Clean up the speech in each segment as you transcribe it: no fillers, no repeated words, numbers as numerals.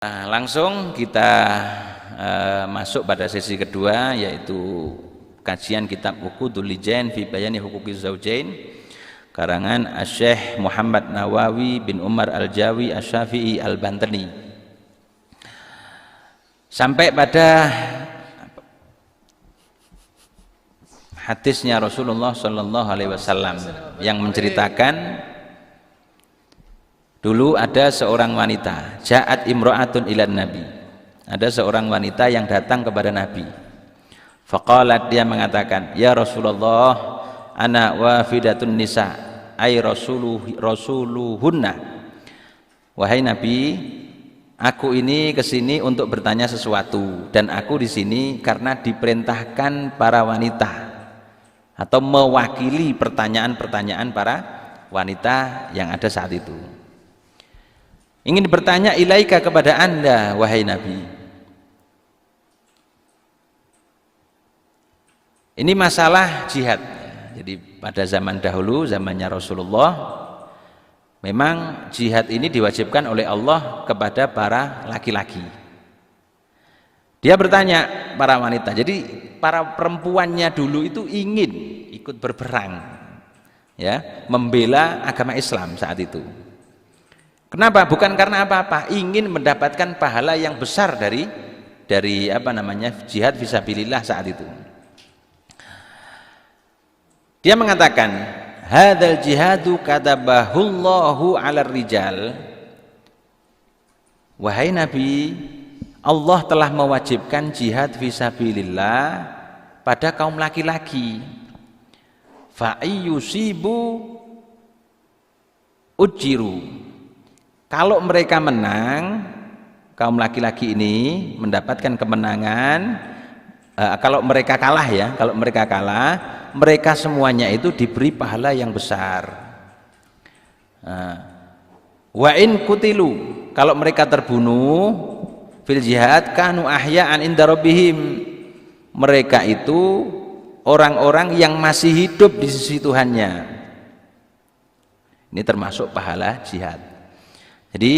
Langsung kita masuk pada sesi kedua, yaitu kajian kitab Uqudul Lijain fi Bayani Huquqiz Zaujain karangan Asy-Syaikh Muhammad Nawawi bin Umar Al-Jawi Asy-Syafi'i Al-Bantani, sampai pada hadisnya Rasulullah sallallahu alaihi wasallam yang menceritakan dulu ada seorang wanita, ja'at imra'atun ilan nabi, ada seorang wanita yang datang kepada Nabi. Faqalat, dia mengatakan, ya Rasulullah, ana wafidatun nisa, ay rasuluhunna. Wahai Nabi, aku ini kesini untuk bertanya sesuatu, dan aku di sini karena diperintahkan para wanita atau mewakili pertanyaan-pertanyaan para wanita yang ada saat itu. Ingin bertanya ilaika, kepada Anda wahai Nabi. Ini masalah jihad. Jadi pada zaman dahulu, zamannya Rasulullah, memang jihad ini diwajibkan oleh Allah kepada para laki-laki. Dia bertanya para wanita. Jadi para perempuannya dulu itu ingin ikut berperang, ya, membela agama Islam saat itu. Kenapa? Bukan karena apa-apa, ingin mendapatkan pahala yang besar dari jihad fisabilillah saat itu. Dia mengatakan, hadzal jihadu katabahullahu 'alar rijal. Wahai Nabi, Allah telah mewajibkan jihad fisabilillah pada kaum laki-laki. Fa ayyusibu ujiru. Kalau mereka menang, kaum laki-laki ini mendapatkan kemenangan. Kalau mereka kalah, ya, kalau mereka kalah, mereka semuanya itu diberi pahala yang besar. Wa in kutilu, kalau mereka terbunuh fil jihad, kanu ahya'an inda rabbihim, mereka itu orang-orang yang masih hidup di sisi Tuhannya. Ini termasuk pahala jihad. Jadi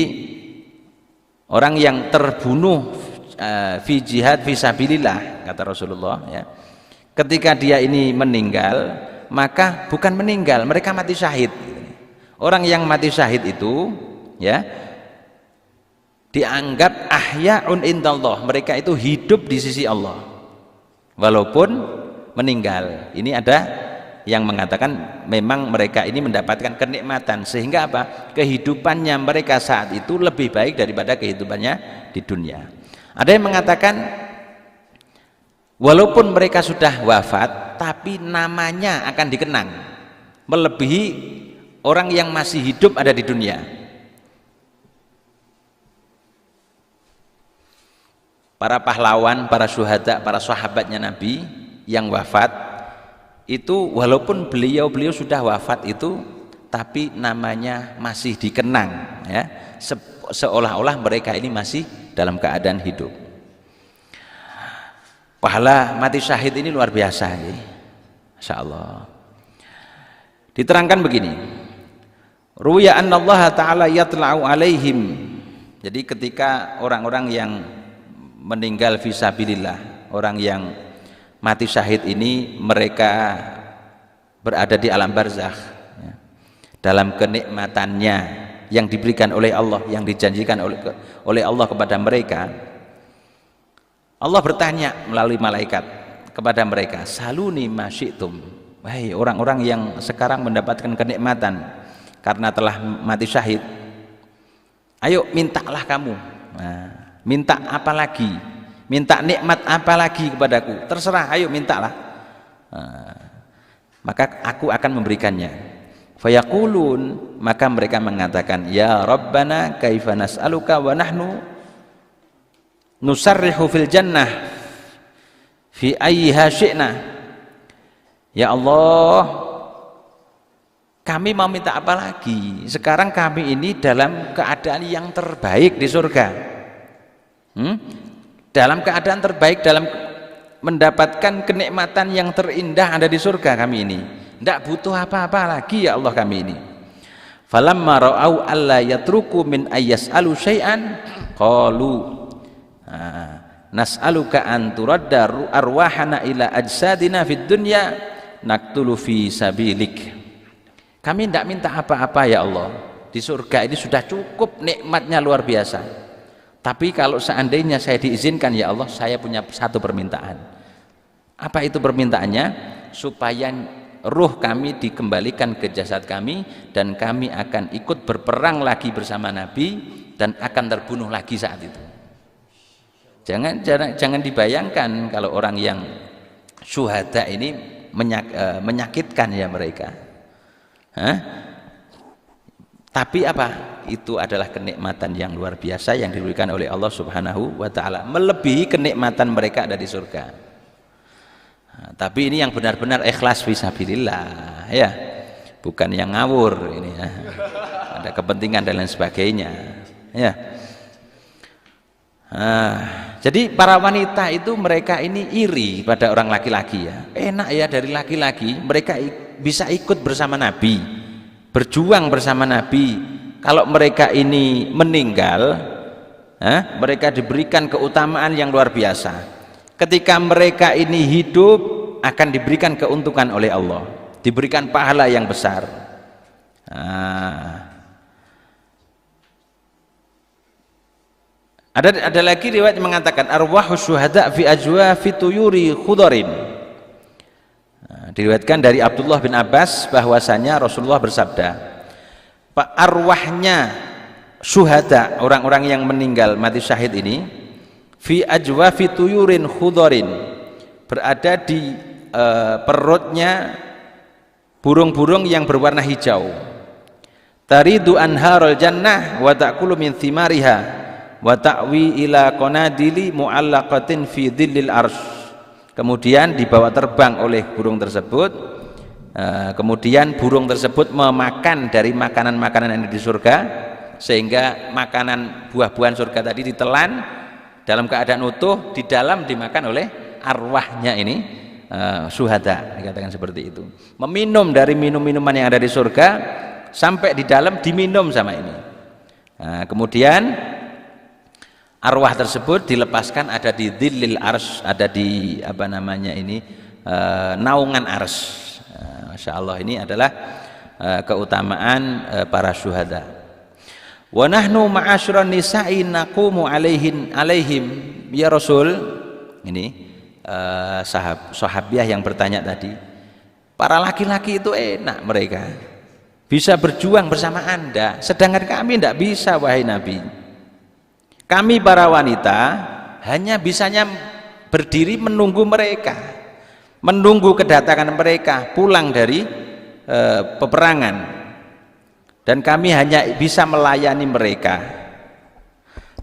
orang yang terbunuh fi jihad fisabilillah, kata Rasulullah, ya, ketika dia ini meninggal, maka bukan meninggal, mereka mati syahid. Orang yang mati syahid itu, ya, dianggap ahya'un indallah, mereka itu hidup di sisi Allah walaupun meninggal. Ini ada yang mengatakan memang mereka ini mendapatkan kenikmatan, sehingga apa? Kehidupannya mereka saat itu lebih baik daripada kehidupannya di dunia. Ada yang mengatakan walaupun mereka sudah wafat, tapi namanya akan dikenang melebihi orang yang masih hidup ada di dunia. Para pahlawan, para syuhada, para sahabatnya Nabi yang wafat itu, walaupun beliau sudah wafat itu, tapi namanya masih dikenang, ya, seolah-olah mereka ini masih dalam keadaan hidup. Pahala mati syahid ini luar biasa, ya. Masya Allah. Diterangkan begini, ruya annallaha ta'ala yatla'u alaihim. Jadi ketika orang-orang yang meninggal fisabilillah, orang yang mati syahid ini, mereka berada di alam barzakh, ya, dalam kenikmatannya yang diberikan oleh Allah, yang dijanjikan oleh Allah kepada mereka. Allah bertanya melalui malaikat kepada mereka, saluni ma syi'tum. Wahai orang-orang yang sekarang mendapatkan kenikmatan karena telah mati syahid, ayo mintalah kamu. Nah, minta apa lagi? Minta nikmat apa lagi kepadaku? Terserah, ayo mintalah. Maka aku akan memberikannya. Fayaqulun, maka mereka mengatakan, ya Rabbana kaifa nas'aluka wa nahnu nusarrihu fil jannah fi ayyiha syi'na. Ya Allah, kami mau minta apa lagi? Sekarang kami ini dalam keadaan yang terbaik di surga. Dalam keadaan terbaik, dalam mendapatkan kenikmatan yang terindah ada di surga kami ini. Tidak butuh apa-apa lagi ya Allah kami ini. Falamma ra'au alla yatruku min ayyas'alu syai'an qalu nas'aluka an turadda arwahana ila ajsadina fid dunya naqtulu fi sabilik. Kami tidak minta apa-apa ya Allah, di surga ini sudah cukup nikmatnya luar biasa, tapi kalau seandainya saya diizinkan ya Allah, saya punya satu permintaan. Apa itu permintaannya? Supaya ruh kami dikembalikan ke jasad kami dan kami akan ikut berperang lagi bersama Nabi dan akan terbunuh lagi saat itu. Jangan dibayangkan kalau orang yang syuhada ini menyakitkan ya mereka. Tapi apa? Itu adalah kenikmatan yang luar biasa yang diberikan oleh Allah Subhanahu wa taala, melebihi kenikmatan mereka ada di surga. Tapi ini yang benar-benar ikhlas fisabilillah ya, bukan yang ngawur ini ya. Ada kepentingan dan lain sebagainya ya. Jadi para wanita itu mereka ini iri pada orang laki-laki ya. Enak ya dari laki-laki mereka bisa ikut bersama Nabi, berjuang bersama Nabi. Kalau mereka ini meninggal, mereka diberikan keutamaan yang luar biasa. Ketika mereka ini hidup akan diberikan keuntungan oleh Allah, diberikan pahala yang besar. Ada lagi riwayat mengatakan arwahus syuhada fi ajwafi tuyuri khudarin. Diriwayatkan dari Abdullah bin Abbas bahwasanya Rasulullah bersabda, arwahnya syuhada, orang-orang yang meninggal mati syahid ini, fi ajwafi tuyurin khudarin, berada di perutnya burung-burung yang berwarna hijau. Taridu anharul jannah wa ta'kulu min thimariha wa ta'wi ila qanadili mu'allaqatin fi dhillil arsy. Kemudian dibawa terbang oleh burung tersebut, kemudian burung tersebut memakan dari makanan-makanan yang ada di surga, sehingga makanan buah-buahan surga tadi ditelan dalam keadaan utuh, di dalam dimakan oleh arwahnya ini syuhada, dikatakan seperti itu. Meminum dari minum-minuman yang ada di surga sampai di dalam diminum sama ini. Kemudian arwah tersebut dilepaskan ada di dhillil arsy, ada di apa namanya ini naungan arsy. Masya Allah, ini adalah keutamaan para syuhada. Wa nahnu ma'asyiran nisa'i naqumu alaihim ya Rasul. Ini sahabiah yang bertanya tadi, para laki-laki itu enak, mereka bisa berjuang bersama Anda, sedangkan kami tidak bisa wahai Nabi. Kami para wanita hanya bisanya berdiri menunggu mereka, menunggu kedatangan mereka pulang dari peperangan, dan kami hanya bisa melayani mereka.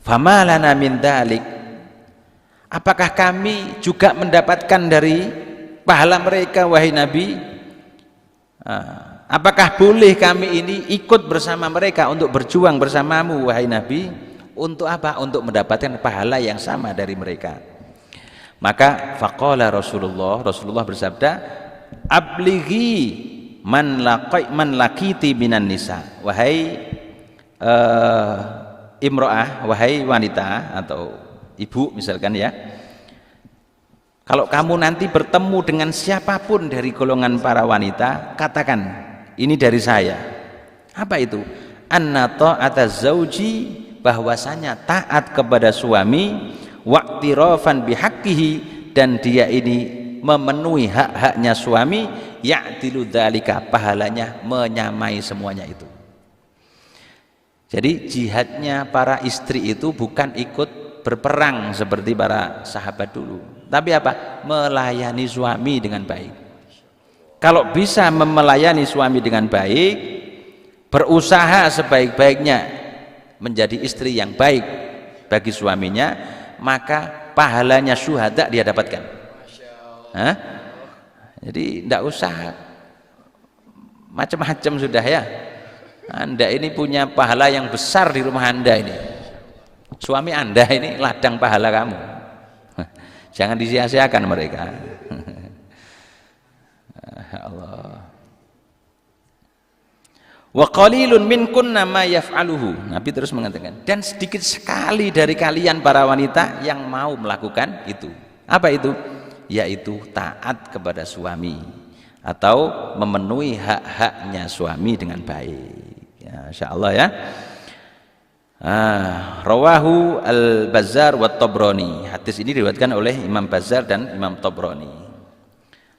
Fama lana min dzalik, apakah kami juga mendapatkan dari pahala mereka wahai Nabi? Apakah boleh kami ini ikut bersama mereka untuk berjuang bersamamu wahai Nabi? Untuk apa? Untuk mendapatkan pahala yang sama dari mereka. Maka faqala Rasulullah bersabda, ablighi man laqiti minan nisa, wahai imro'ah, wahai wanita atau ibu misalkan ya, kalau kamu nanti bertemu dengan siapapun dari golongan para wanita, katakan ini dari saya. Apa itu? Anna ta'ata zauji, bahwasanya taat kepada suami, waqtirafan bihaqqihi, dan dia ini memenuhi hak-haknya suami, ya'tilu dzalika, pahalanya menyamai semuanya itu. Jadi jihadnya para istri itu bukan ikut berperang seperti para sahabat dulu, tapi apa? Melayani suami dengan baik. Kalau bisa melayani suami dengan baik, berusaha sebaik-baiknya menjadi istri yang baik bagi suaminya, maka pahalanya syuhada dia dapatkan. Jadi tidak usah macam-macam sudah ya. Anda ini punya pahala yang besar di rumah Anda ini. Suami Anda ini ladang pahala kamu. Jangan disia-siakan mereka. Allah. Wa qalilun minkunna ma yaf'aluhu. Nabi terus mengatakan, dan sedikit sekali dari kalian para wanita yang mau melakukan itu. Apa itu? Yaitu taat kepada suami atau memenuhi hak-haknya suami dengan baik. Ya, insyaallah ya. Rawahu al-Bazzar wa Tabrani. Hadis ini diriwayatkan oleh Imam Bazzar dan Imam Tabrani.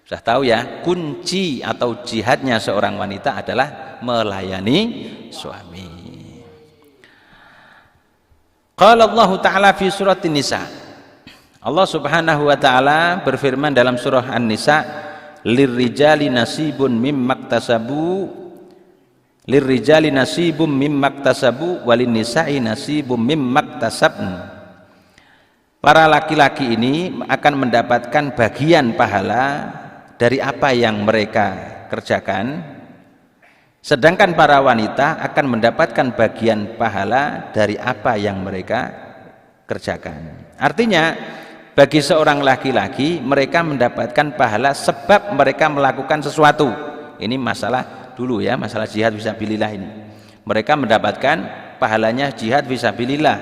Sudah tahu ya, kunci atau jihadnya seorang wanita adalah melayani suami. Qala Allah Ta'ala fi surat An-Nisa. Allah Subhanahu wa taala berfirman dalam surah An-Nisa, lirrijali nasibun mimmaktasabu walin nisa'i nasibum mimmaktasabn. Para laki-laki ini akan mendapatkan bagian pahala dari apa yang mereka kerjakan, sedangkan para wanita akan mendapatkan bagian pahala dari apa yang mereka kerjakan. Artinya bagi seorang laki-laki mereka mendapatkan pahala sebab mereka melakukan sesuatu. Ini masalah dulu ya, masalah jihad fisabilillah ini. Mereka mendapatkan pahalanya jihad fisabilillah.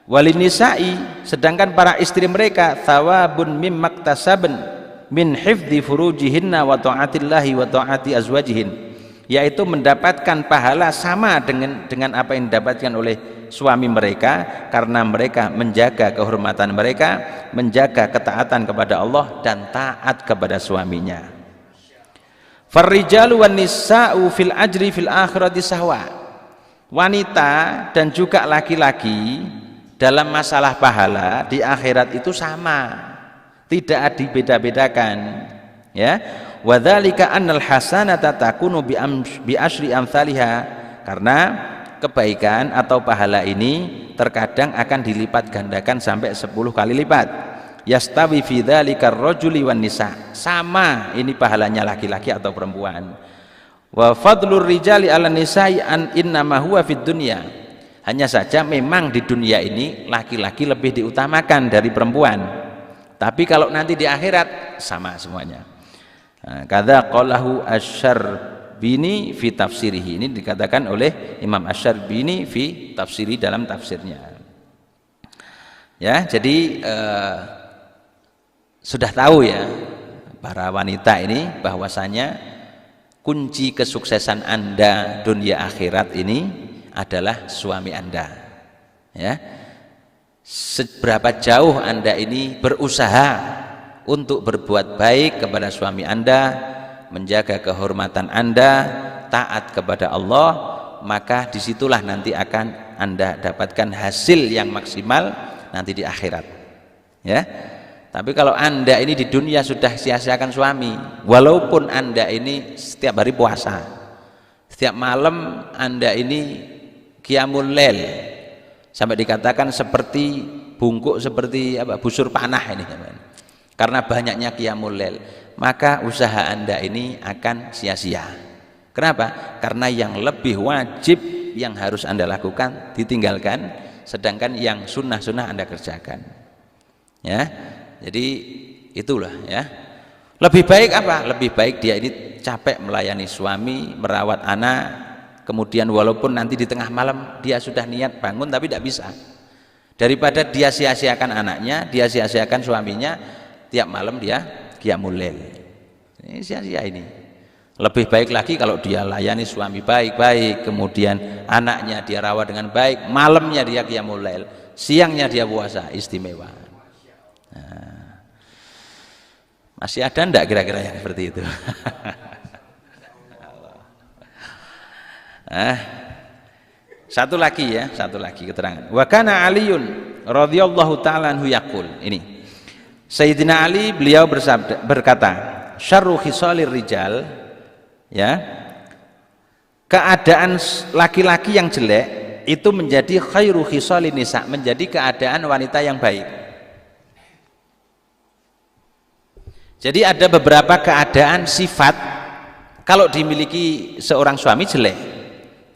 Walin nisa'i, sedangkan para istri mereka thawabun mimmaktasabn min hifdzi furujihinna wa ta'atillahi wa ta'ati azwajihin, yaitu mendapatkan pahala sama dengan apa yang didapatkan oleh suami mereka karena mereka menjaga kehormatan mereka, menjaga ketaatan kepada Allah dan taat kepada suaminya. Farrijalu wan nisa'u fil ajri fil akhirati sahwa. Wanita dan juga laki-laki dalam masalah pahala di akhirat itu sama, tidak dibeda-bedakan ya. Wadzalika annal hasanata takunu bi asyri amsalha, karena kebaikan atau pahala ini terkadang akan dilipat gandakan sampai 10 kali lipat. Yastawi fi dzalika ar-rajuli wan nisa, sama ini pahalanya laki-laki atau perempuan. Wa fadlur rijali 'ala nisa'i an innama huwa fid dunya, hanya saja memang di dunia ini laki-laki lebih diutamakan dari perempuan, tapi kalau nanti di akhirat sama semuanya. Kadza qalahu Asy-Syarbini fi tafsirihi, ini dikatakan oleh Imam Asy-Syarbini fi tafsiri dalam tafsirnya. Ya, jadi sudah tahu ya para wanita ini bahwasanya kunci kesuksesan Anda dunia akhirat ini adalah suami Anda. Ya. Seberapa jauh Anda ini berusaha untuk berbuat baik kepada suami Anda, menjaga kehormatan Anda, taat kepada Allah, maka disitulah nanti akan Anda dapatkan hasil yang maksimal nanti di akhirat. Ya. Tapi kalau Anda ini di dunia sudah sia-siakan suami, walaupun Anda ini setiap hari puasa, setiap malam Anda ini qiyamul lail, sampai dikatakan seperti bungkuk, seperti apa, busur panah ini, karena banyaknya qiyamul lail, maka usaha Anda ini akan sia-sia. Kenapa? Karena yang lebih wajib yang harus Anda lakukan ditinggalkan, sedangkan yang sunnah-sunnah Anda kerjakan. Ya, jadi itulah ya. Lebih baik apa? Lebih baik dia ini capek melayani suami, merawat anak, kemudian walaupun nanti di tengah malam dia sudah niat bangun tapi tidak bisa, daripada dia sia-siakan anaknya, dia sia-siakan suaminya, tiap malam dia qiyamul lail. Ini sia-sia ini. Lebih baik lagi kalau dia layani suami baik-baik, kemudian anaknya dia rawat dengan baik, malamnya dia qiyamul lail, siangnya dia puasa, istimewa. Nah, masih ada enggak kira-kira yang seperti itu? Satu lagi ya, satu lagi keterangan. Wa kana Aliun radhiyallahu ta'ala anhu yaqul. Ini Sayyidina Ali, beliau berkata, syarru khisalir rijal, ya, keadaan laki-laki yang jelek itu menjadi khairu khisalin nisa, menjadi keadaan wanita yang baik. Jadi ada beberapa keadaan sifat kalau dimiliki seorang suami jelek,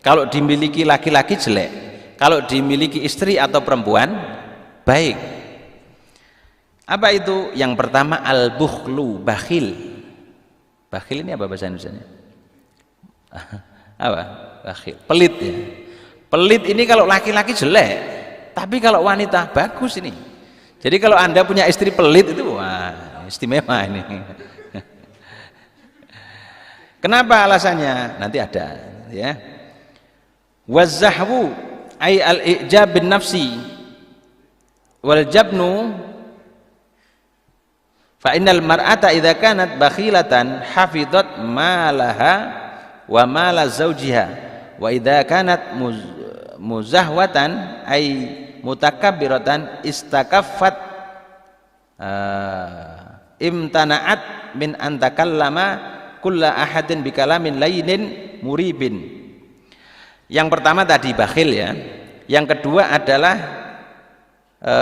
kalau dimiliki laki-laki jelek, kalau dimiliki istri atau perempuan baik. Apa itu? Yang pertama al-bukhlu, bakhil. Bakhil ini apa bahasa Indonesianya? Apa? Bakhil. Pelit ya. Pelit ini kalau laki-laki jelek, tapi kalau wanita bagus ini. Jadi kalau Anda punya istri pelit itu wah, istimewa ini. Kenapa alasannya? Nanti ada ya. Wazahwu ay al-i'jab bin nafsi wal jabnu fa innal mar'ata idza kanat bakhilatan hafizat malaha wa mala zawjiha wa idza kanat muzahwatan ay mutakabbiratan istakaffat imtana'at min an takallama kulla ahadin bikalamin lainin muribin. Yang pertama tadi bakhil ya. Yang kedua adalah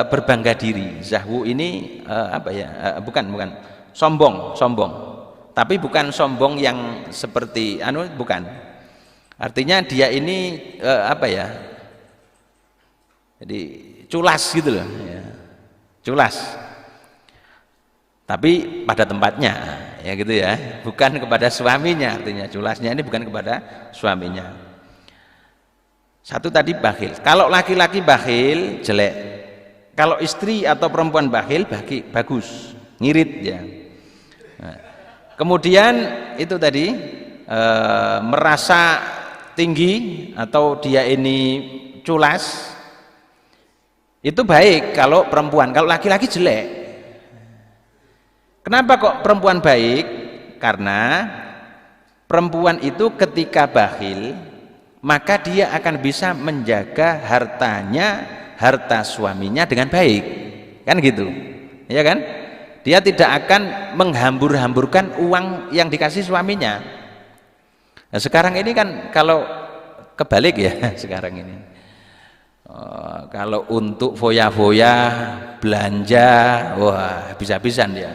berbangga diri. Zahwu ini apa ya? Bukan sombong. Tapi bukan sombong yang seperti bukan. Artinya dia ini apa ya? Jadi culas gitu loh ya. Culas. Tapi pada tempatnya ya gitu ya. Bukan kepada suaminya, artinya culasnya ini bukan kepada suaminya. Satu tadi bakhil. Kalau laki-laki bakhil jelek. Kalau istri atau perempuan bakhil bagus, ngirit ya. Nah, kemudian itu tadi merasa tinggi atau dia ini culas. Itu baik kalau perempuan. Kalau laki-laki jelek. Kenapa kok perempuan baik? Karena perempuan itu ketika bakhil maka dia akan bisa menjaga harta suaminya dengan baik, kan gitu ya kan, dia tidak akan menghambur-hamburkan uang yang dikasih suaminya. Nah, sekarang ini kan kalau kebalik ya sekarang ini kalau untuk foya-foya belanja wah bisa-bisan dia.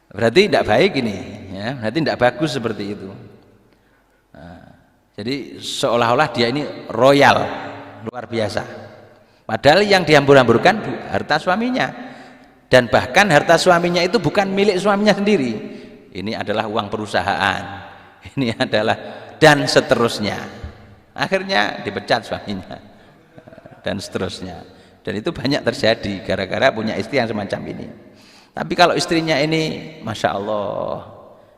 Berarti tidak baik ini ya, berarti tidak bagus seperti itu. Jadi seolah-olah dia ini royal, luar biasa. Padahal yang dihambur-hamburkan harta suaminya. Dan bahkan harta suaminya itu bukan milik suaminya sendiri. Ini adalah uang perusahaan. Ini adalah dan seterusnya. Akhirnya dipecat suaminya. Dan seterusnya. Dan itu banyak terjadi gara-gara punya istri yang semacam ini. Tapi kalau istrinya ini Masya Allah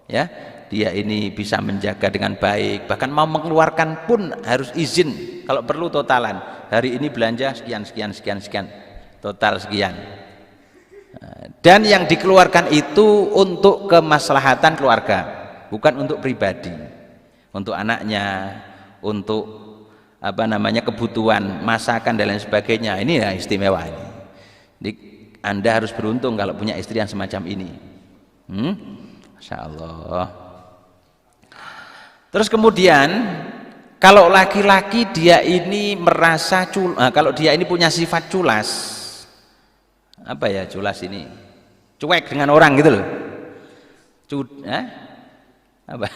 ya, dia ini bisa menjaga dengan baik, bahkan mau mengeluarkan pun harus izin, kalau perlu totalan, hari ini belanja sekian, total sekian, dan yang dikeluarkan itu untuk kemaslahatan keluarga, bukan untuk pribadi, untuk anaknya, untuk kebutuhan masakan dan lain sebagainya. Ini ya istimewa ini. Jadi Anda harus beruntung kalau punya istri yang semacam ini. Masya Allah. Terus kemudian kalau laki-laki dia ini merasa kalau dia ini punya sifat culas, apa ya culas ini? Cuek dengan orang gitu loh. Apa?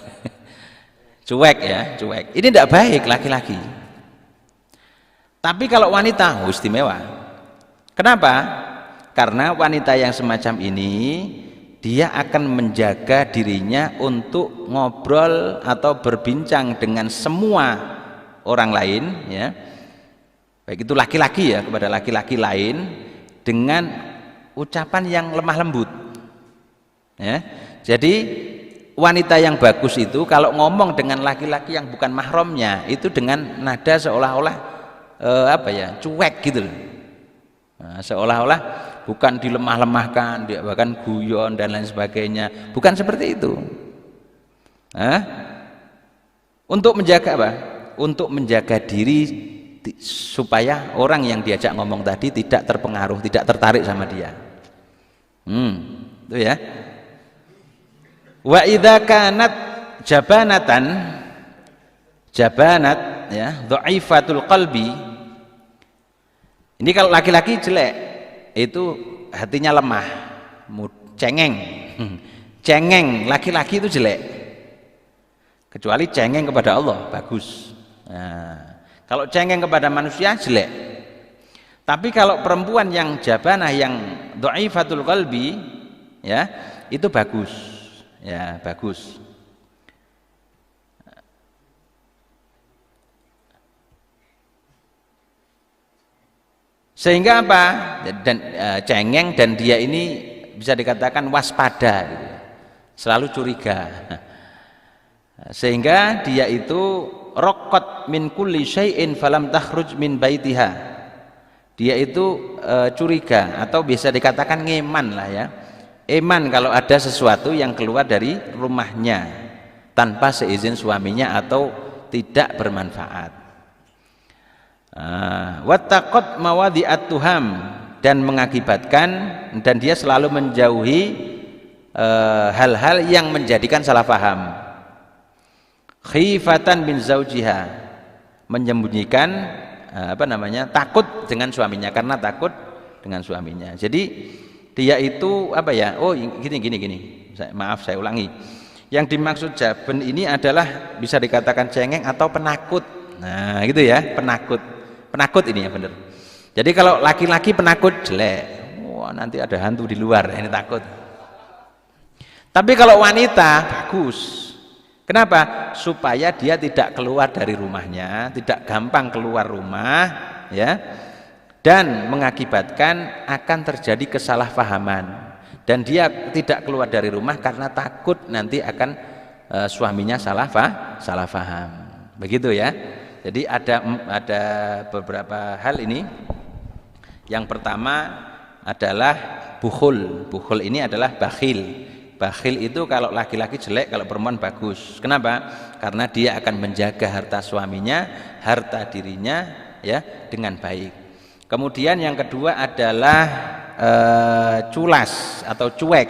Cuek ya, cuek. Ini tidak baik laki-laki. Tapi kalau wanita, istimewa. Kenapa? Karena wanita yang semacam ini dia akan menjaga dirinya untuk ngobrol atau berbincang dengan semua orang lain ya, baik itu laki-laki ya kepada laki-laki lain dengan ucapan yang lemah lembut ya. Jadi wanita yang bagus itu kalau ngomong dengan laki-laki yang bukan mahramnya itu dengan nada seolah-olah cuek gitu loh. Nah, seolah-olah bukan dilemah-lemahkan, dia bahkan guyon dan lain sebagainya, bukan seperti itu. Untuk menjaga apa? Untuk menjaga diri supaya orang yang diajak ngomong tadi tidak terpengaruh, tidak tertarik sama dia. Itu ya. Wa idza kanat jabanat ya, dhaifatul qalbi. Ini kalau laki-laki jelek itu hatinya lemah, cengeng, laki-laki itu jelek, kecuali cengeng kepada Allah bagus. Nah, kalau cengeng kepada manusia jelek. Tapi kalau perempuan yang jabanah, yang dhaifatul qalbi ya, itu bagus ya, bagus. Sehingga apa? Dan cengeng, dan dia ini bisa dikatakan waspada gitu. Selalu curiga. Sehingga dia itu raqat min kulli syai'in falam takhruj min baitiha. Dia itu curiga, atau bisa dikatakan ngeman lah ya. Eman kalau ada sesuatu yang keluar dari rumahnya tanpa seizin suaminya atau tidak bermanfaat. Wattaqat mawadhi'at tuham, dan mengakibatkan, dan dia selalu menjauhi hal-hal yang menjadikan salah paham. Khifatan min zaujiha, menyembunyikan takut dengan suaminya, karena takut dengan suaminya. Jadi dia itu apa ya? Oh gini. Maaf saya ulangi. Yang dimaksud jaben ini adalah bisa dikatakan cengeng atau penakut. Nah, gitu ya, penakut. Penakut ini ya benar. Jadi kalau laki-laki penakut jelek. Wah, nanti ada hantu di luar, ini takut. Tapi kalau wanita bagus. Kenapa? Supaya dia tidak keluar dari rumahnya, tidak gampang keluar rumah, ya. Dan mengakibatkan akan terjadi kesalahpahaman, dan dia tidak keluar dari rumah karena takut nanti akan suaminya salah paham. Begitu ya. Jadi ada beberapa hal ini. Yang pertama adalah bukhul. Bukhul ini adalah bakhil. Bakhil itu kalau laki-laki jelek, kalau perempuan bagus. Kenapa? Karena dia akan menjaga harta suaminya, harta dirinya ya dengan baik. Kemudian yang kedua adalah culas atau cuek.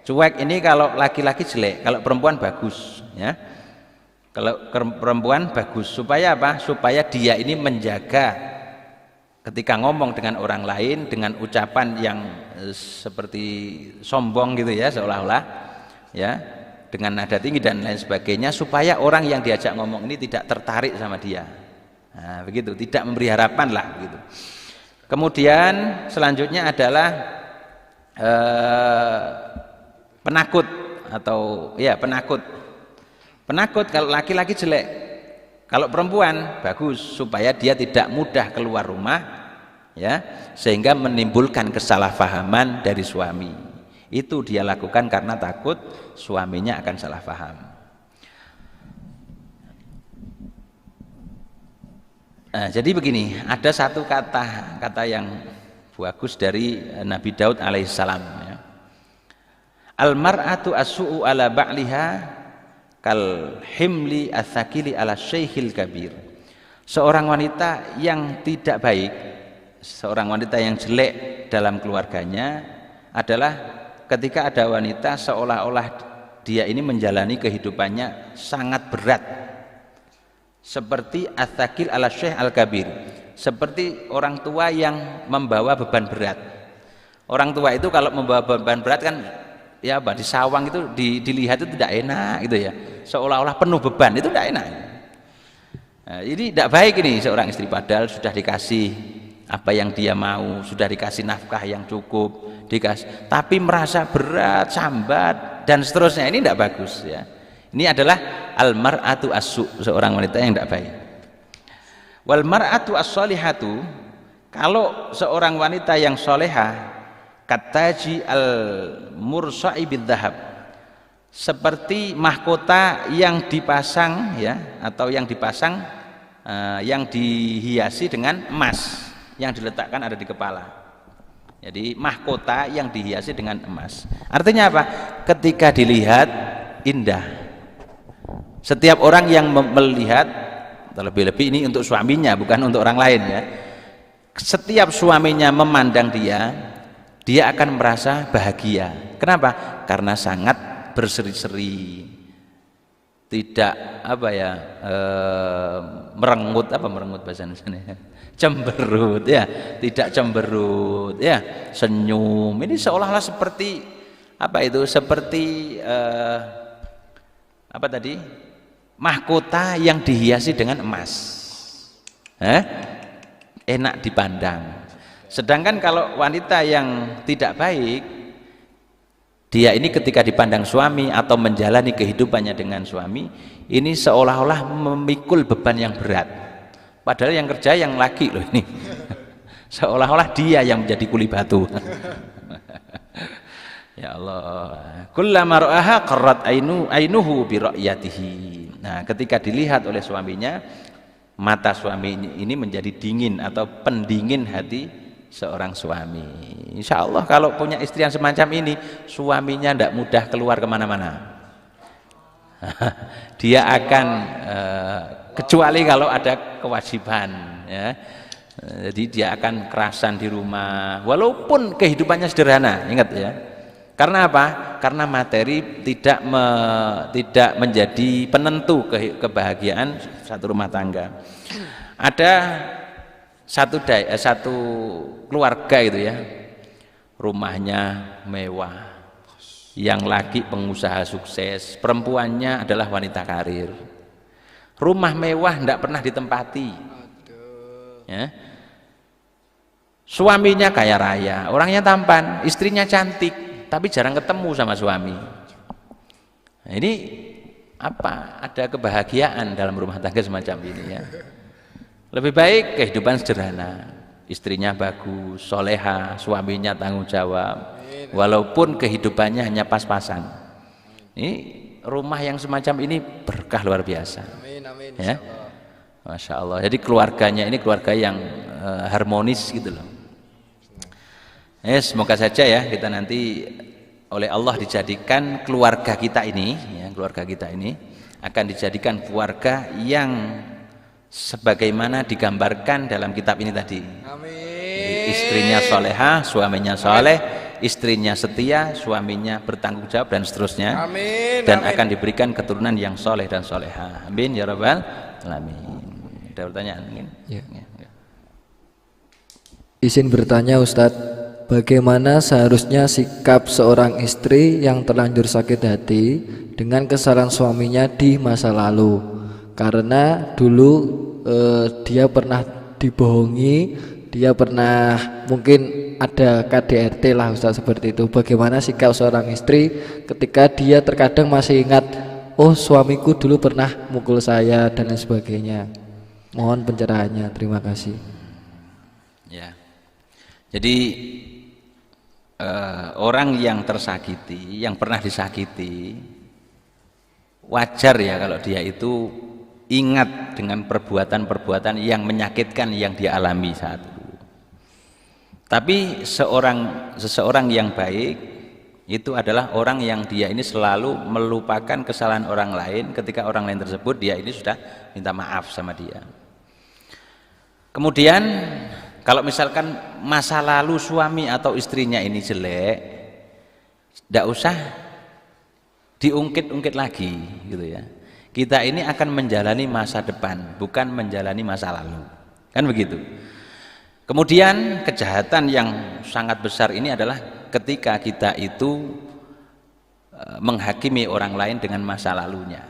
Cuek ini kalau laki-laki jelek, kalau perempuan bagus ya. Kalau perempuan bagus, supaya apa? Supaya dia ini menjaga ketika ngomong dengan orang lain dengan ucapan yang seperti sombong gitu ya, seolah-olah ya, dengan nada tinggi dan lain sebagainya, supaya orang yang diajak ngomong ini tidak tertarik sama dia. Nah, begitu, tidak memberi harapan lah gitu. Kemudian selanjutnya adalah penakut atau ya penakut. Penakut kalau laki-laki jelek, kalau perempuan bagus, supaya dia tidak mudah keluar rumah ya, sehingga menimbulkan kesalahpahaman dari suami. Itu dia lakukan karena takut suaminya akan salah paham. Nah, jadi begini, ada satu kata yang bagus dari Nabi Daud alaihissalam ya. Al-mar'atu as-su'u ala ba'liha kal himli atsakili ala syekhil kabir. Seorang wanita yang tidak baik, seorang wanita yang jelek dalam keluarganya adalah ketika ada wanita seolah-olah dia ini menjalani kehidupannya sangat berat, seperti atsakil ala syekh al kabir, seperti orang tua yang membawa beban berat. Orang tua itu kalau membawa beban berat kan ya di sawang itu dilihat itu tidak enak gitu ya, seolah-olah penuh beban, itu tidak enak. Nah, ini tidak baik ini seorang istri, padahal sudah dikasih apa yang dia mau, sudah dikasih nafkah yang cukup, dikasih, tapi merasa berat, sambat dan seterusnya. Ini tidak bagus ya. Ini adalah al-mar'atu as-su', seorang wanita yang tidak baik. Wal mar'atu as-solihatu, kalau seorang wanita yang solehah, kataji al-mursa'i bidzahab, seperti mahkota yang dipasang ya, atau yang dipasang yang dihiasi dengan emas, yang diletakkan ada di kepala. Jadi mahkota yang dihiasi dengan emas. Artinya apa? Ketika dilihat indah. Setiap orang yang melihat, terlebih-lebih ini untuk suaminya, bukan untuk orang lain ya. Setiap suaminya memandang dia akan merasa bahagia. Kenapa? Karena sangat berseri-seri, tidak merengut, bahasa Indonesia, cemberut ya, tidak cemberut ya, senyum. Ini seolah-olah seperti seperti mahkota yang dihiasi dengan emas, enak dipandang. Sedangkan kalau wanita yang tidak baik, dia ini ketika dipandang suami atau menjalani kehidupannya dengan suami, ini seolah-olah memikul beban yang berat. Padahal yang kerja yang laki loh ini. seolah-olah dia yang menjadi kuli batu. Ya Allah, kullama ra'aha qarrat ainuhu bi ra'yatihi. Nah, ketika dilihat oleh suaminya, mata suami ini menjadi dingin atau pendingin hati seorang suami. Insya Allah kalau punya istri yang semacam ini, suaminya tidak mudah keluar kemana-mana. Dia akan kecuali kalau ada kewajiban, ya. Jadi dia akan kerasan di rumah, walaupun kehidupannya sederhana. Ingat ya. Karena apa? Karena materi tidak menjadi penentu kebahagiaan satu rumah tangga. Ada satu keluarga itu ya, rumahnya mewah, yang laki pengusaha sukses, perempuannya adalah wanita karir. Rumah mewah tidak pernah ditempati, ya. Suaminya kaya raya, orangnya tampan, istrinya cantik, tapi jarang ketemu sama suami. Nah, ini apa? Ada kebahagiaan dalam rumah tangga semacam ini ya. Lebih baik kehidupan sederhana, istrinya bagus, soleha, suaminya tanggung jawab, walaupun kehidupannya hanya pas-pasan. Ini rumah yang semacam ini berkah luar biasa. Amin, Ya, Masya Allah. Jadi keluarganya ini keluarga yang harmonis gitu loh. Semoga saja ya kita nanti oleh Allah dijadikan keluarga kita ini, ya, keluarga kita ini akan dijadikan keluarga yang sebagaimana digambarkan dalam kitab ini tadi. Amin. Istrinya solehah, suaminya soleh, istrinya setia, suaminya bertanggung jawab dan seterusnya. Amin. Dan amin. akan diberikan keturunan yang soleh dan solehah. Amin ya rabbal alamin. Ada pertanyaan mungkin? Ya. Ya. Izin bertanya Ustadz, bagaimana seharusnya sikap seorang istri yang terlanjur sakit hati dengan kesalahan suaminya di masa lalu? Karena dulu dia pernah dibohongi, dia pernah mungkin ada KDRT lah Ustadz seperti itu. Bagaimana sikap seorang istri ketika dia terkadang masih ingat, oh suamiku dulu pernah mukul saya dan lain sebagainya. Mohon pencerahannya, terima kasih. Ya. Jadi orang yang tersakiti, yang pernah disakiti, wajar ya kalau dia itu ingat dengan perbuatan-perbuatan yang menyakitkan yang dia alami saat itu. Tapi seseorang yang baik itu adalah orang yang dia ini selalu melupakan kesalahan orang lain ketika orang lain tersebut dia ini sudah minta maaf sama dia. Kemudian kalau misalkan masa lalu suami atau istrinya ini jelek, tidak usah diungkit-ungkit lagi gitu ya. Kita ini akan menjalani masa depan, bukan menjalani masa lalu. Kan begitu. Kemudian kejahatan yang sangat besar ini adalah ketika kita itu menghakimi orang lain dengan masa lalunya.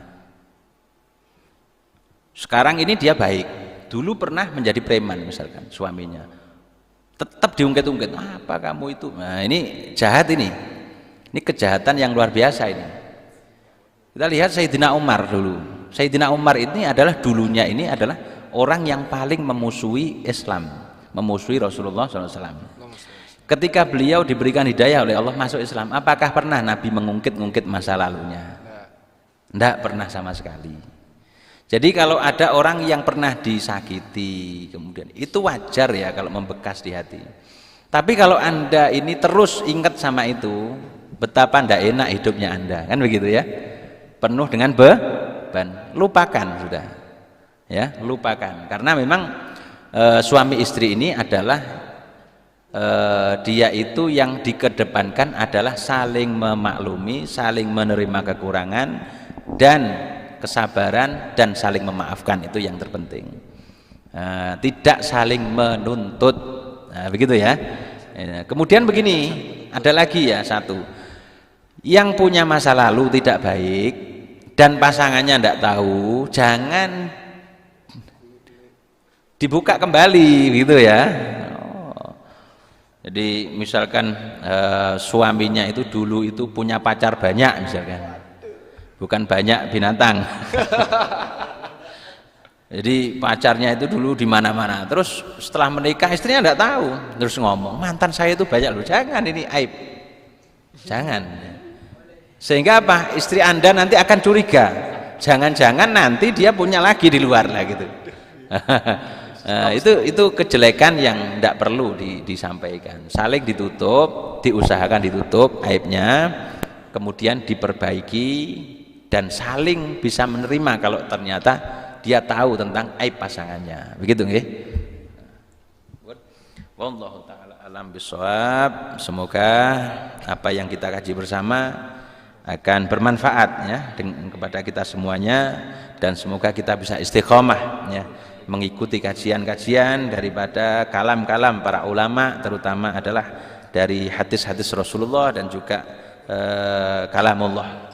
Sekarang ini dia baik. Dulu pernah menjadi preman misalkan suaminya, tetap diungkit-ungkit, apa kamu itu? Nah ini jahat ini kejahatan yang luar biasa ini. Kita lihat Sayyidina Umar dulu. Sayyidina Umar ini adalah dulunya ini adalah orang yang paling memusuhi Islam, memusuhi Rasulullah SAW. Ketika beliau diberikan hidayah oleh Allah masuk Islam, apakah pernah Nabi mengungkit-ungkit masa lalunya? Tidak pernah sama sekali. Jadi kalau ada orang yang pernah disakiti, kemudian itu wajar ya kalau membekas di hati. Tapi kalau Anda ini terus ingat sama itu, betapa tidak enak hidupnya Anda, kan begitu ya? Penuh dengan beban, lupakan sudah, ya lupakan. Karena memang suami istri ini adalah dia itu yang dikedepankan adalah saling memaklumi, saling menerima kekurangan dan kesabaran dan saling memaafkan, itu yang terpenting. Tidak saling menuntut, begitu ya. Kemudian begini, ada lagi ya satu, yang punya masa lalu tidak baik dan pasangannya tidak tahu, jangan dibuka kembali, gitu ya. Jadi misalkan suaminya itu dulu itu punya pacar banyak misalkan, bukan banyak binatang. Jadi pacarnya itu dulu di mana-mana. Terus setelah menikah istrinya enggak tahu. Terus ngomong, mantan saya itu banyak loh. Jangan, ini aib. Jangan. Sehingga apa? Istri Anda nanti akan curiga. Jangan-jangan nanti dia punya lagi di luar lah gitu. Nah, itu kejelekan yang tidak perlu disampaikan. Saling ditutup, diusahakan ditutup aibnya, kemudian diperbaiki dan saling bisa menerima kalau ternyata dia tahu tentang aib pasangannya. Begitu nggih? Wallahu taala alam bisawab. Semoga apa yang kita kaji bersama akan bermanfaat ya kepada kita semuanya, dan semoga kita bisa istiqomah ya mengikuti kajian-kajian daripada kalam-kalam para ulama, terutama adalah dari hadis-hadis Rasulullah dan juga kalamullah.